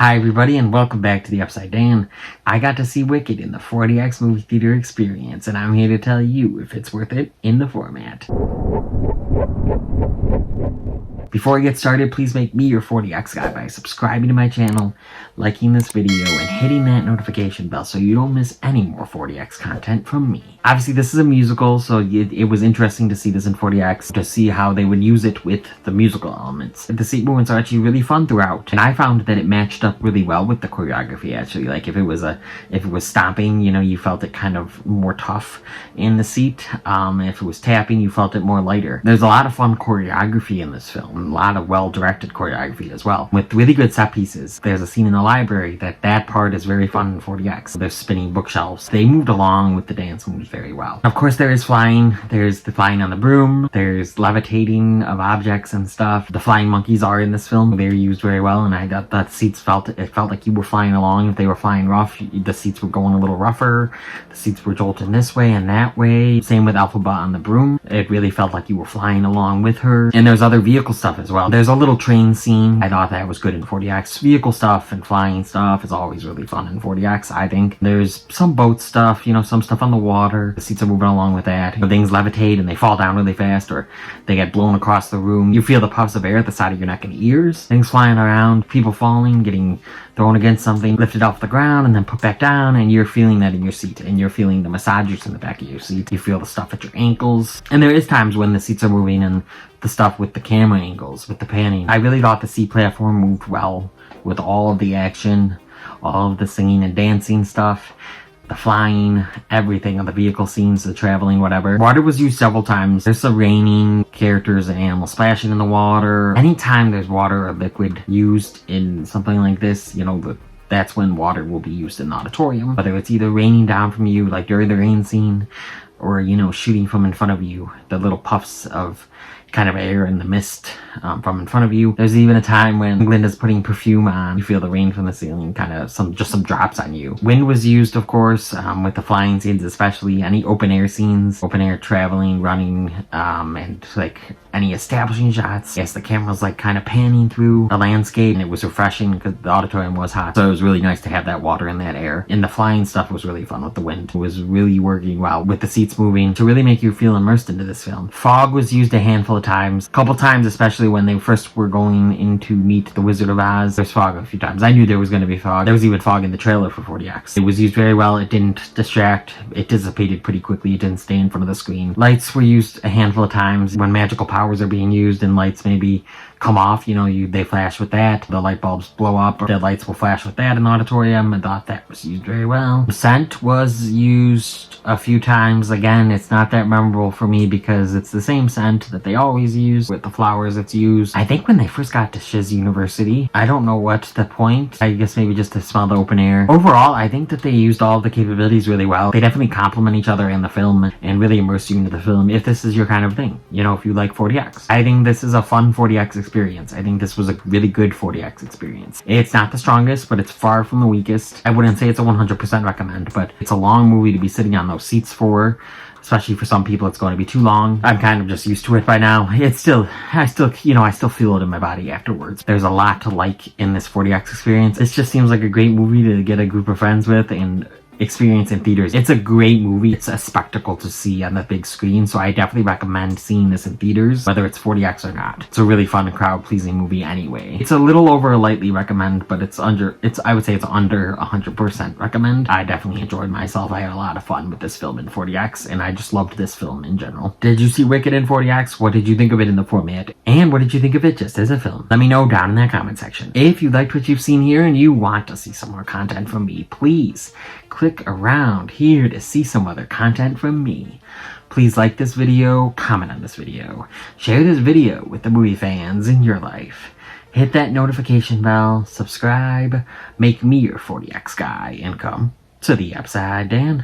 Hi everybody and welcome back to the Upside Down. I got to see Wicked in the 4DX movie theater experience and I'm here to tell you if it's worth it in the format. Before I get started, please make me your 4DX guy by subscribing to my channel, liking this video, and hitting that notification bell so you don't miss any more 4DX content from me. Obviously, this is a musical, so it was interesting to see this in 4DX, to see how they would use it with the musical elements. The seat movements are actually really fun throughout, and I found that it matched up really well with the choreography, actually. Like, if it was stomping, you know, you felt it kind of more tough in the seat. If it was tapping, you felt it more lighter. There's a lot of fun choreography in this film. A lot of well-directed choreography as well, with really good set pieces. There's a scene in the library that part is very fun in 4DX. There's spinning bookshelves. They moved along with the dance moves very well. Of course, there is flying. There's the flying on the broom. There's levitating of objects and stuff. The flying monkeys are in this film. They're used very well, and I got that seats felt like you were flying along. If they were flying rough, the seats were going a little rougher. The seats were jolting this way and that way. Same with Elphaba on the broom. It really felt like you were flying along with her. And there's other vehicle stuff as well. There's a little train scene. I thought that was good in 4DX. Vehicle stuff and flying stuff is always really fun in 4DX, I think. There's some boat stuff, you know, some stuff on the water. The seats are moving along with that. Things levitate and they fall down really fast, or they get blown across the room. You feel the puffs of air at the side of your neck and ears. Things flying around, people falling, getting thrown against something, lifted off the ground and then put back down, and you're feeling that in your seat, and you're feeling the massagers in the back of your seat. You feel the stuff at your ankles. And there is times when the seats are moving and the stuff with the camera angles, with the panning. I really thought the seat platform moved well with all of the action, all of the singing and dancing stuff, the flying, everything on the vehicle scenes, the traveling, whatever. Water was used several times. There's some raining, characters and animals splashing in the water. Anytime there's water or liquid used in something like this, you know, that's when water will be used in the auditorium. Whether it's either raining down from you, like during the rain scene, or, you know, shooting from in front of you, the little puffs of kind of air in the mist from in front of you. There's even a time when Glinda's putting perfume on. You feel the rain from the ceiling, kind of some drops on you. Wind was used, of course, with the flying scenes, especially any open air scenes, open air traveling, running, and like any establishing shots. Yes, the camera was like kind of panning through the landscape, and it was refreshing because the auditorium was hot. So it was really nice to have that water and that air. And the flying stuff was really fun with the wind. It was really working well with the seats moving to really make you feel immersed into this film. Fog was used a handful of times. A couple times, especially when they first were going in to meet the Wizard of Oz. There's fog a few times. I knew there was going to be fog. There was even fog in the trailer for 4DX. It was used very well. It didn't distract. It dissipated pretty quickly. It didn't stay in front of the screen. Lights were used a handful of times when magical powers are being used and lights maybe come off, you know, they flash with that. The light bulbs blow up, or the lights will flash with that in the auditorium. I thought that was used very well. The scent was used a few times. Again, it's not that memorable for me because it's the same scent that they always use with the flowers it's used. I think when they first got to Shiz University, I don't know what's the point. I guess maybe just to smell the open air. Overall, I think that they used all of the capabilities really well. They definitely complement each other in the film and really immerse you into the film if this is your kind of thing. You know, if you like 4DX. I think this is a fun 4DX experience. I think this was a really good 4DX experience. It's not the strongest, but it's far from the weakest. I wouldn't say it's a 100% recommend, but it's a long movie to be sitting on those seats for. Especially for some people, it's going to be too long. I'm kind of just used to it by now. I still feel it in my body afterwards. There's a lot to like in this 4DX experience. This just seems like a great movie to get a group of friends with and experience in theaters. It's a great movie. It's a spectacle to see on the big screen, so I definitely recommend seeing this in theaters, whether it's 4DX or not. It's a really fun and crowd-pleasing movie anyway. It's a little over a lightly recommend, but I would say it's under 100% recommend. I definitely enjoyed myself. I had a lot of fun with this film in 4DX, and I just loved this film in general. Did you see Wicked in 4DX? What did you think of it in the format? And what did you think of it just as a film? Let me know down in that comment section. If you liked what you've seen here and you want to see some more content from me, please click around here to see some other content from me. Please like this video, comment on this video, share this video with the movie fans in your life. Hit that notification bell, subscribe, make me your 4DX guy, and come to the Upside Down.